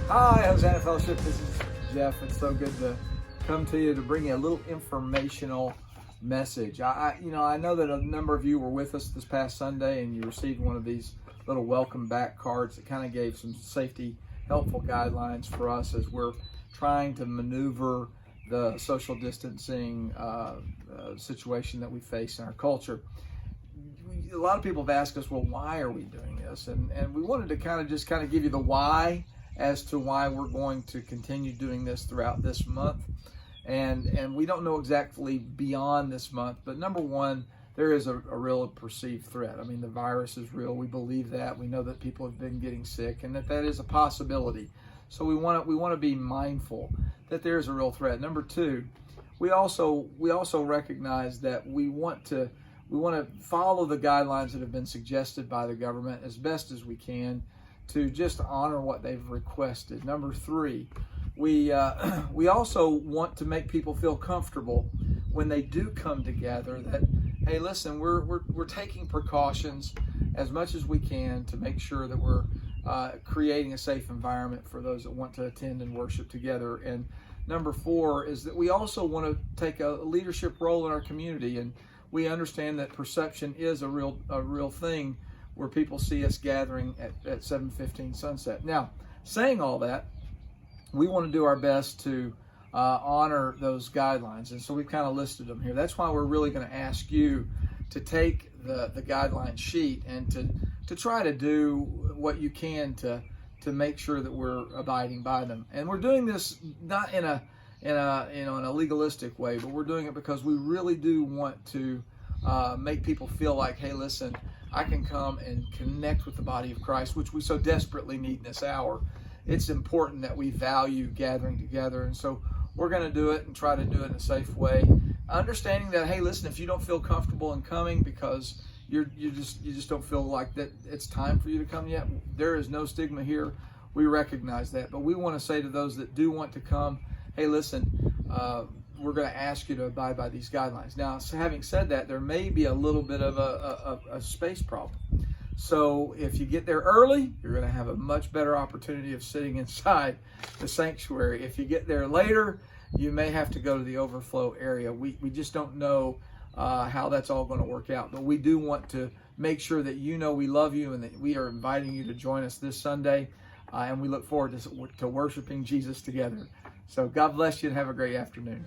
Hi, Hosanna Fellowship. This is Jeff. It's so good to come to you to bring you a little informational message. I know that a number of you were with us this past Sunday, and you received one of these little welcome back cards that kind of gave some safety, helpful guidelines for us as we're trying to maneuver the social distancing situation that we face in our culture. A lot of people have asked us, well, why are we doing this? And we wanted to kind of give you the why as to why we're going to continue doing this throughout this month. And we don't know exactly beyond this month, but number one, there is a real perceived threat. I mean, the virus is real. We believe that. We know that people have been getting sick and that is a possibility. So we want to be mindful that there is a real threat. Number two, we also recognize that we want to follow the guidelines that have been suggested by the government as best as we can to just honor what they've requested. Number three, we also want to make people feel comfortable when they do come together that, hey, listen, we're taking precautions as much as we can to make sure that we're creating a safe environment for those that want to attend and worship together. And number four is that we also want to take a leadership role in our community, and we understand that perception is a real thing where people see us gathering at 7:15 sunset. Now, saying all that, we want to do our best to honor those guidelines, and so we've kind of listed them here. That's why we're really going to ask you to take the guideline sheet and to try to do what you can to make sure that we're abiding by them. And we're doing this not in a legalistic way, but we're doing it because we really do want to make people feel like, hey, listen, I can come and connect with the body of Christ, which we so desperately need in this hour. It's important that we value gathering together, and so we're going to do it and try to do it in a safe way, understanding that, hey, listen, if you don't feel comfortable in coming because you just don't feel like that it's time for you to come yet, there is no stigma here. We recognize that, but we want to say to those that do want to come, hey, listen, we're going to ask you to abide by these guidelines. Now, so having said that, there may be a little bit of a space problem. So if you get there early, you're going to have a much better opportunity of sitting inside the sanctuary. If you get there later, you may have to go to the overflow area. We just don't know how that's all going to work out. But we do want to make sure that you know we love you and that we are inviting you to join us this Sunday. And we look forward to worshiping Jesus together. So God bless you and have a great afternoon.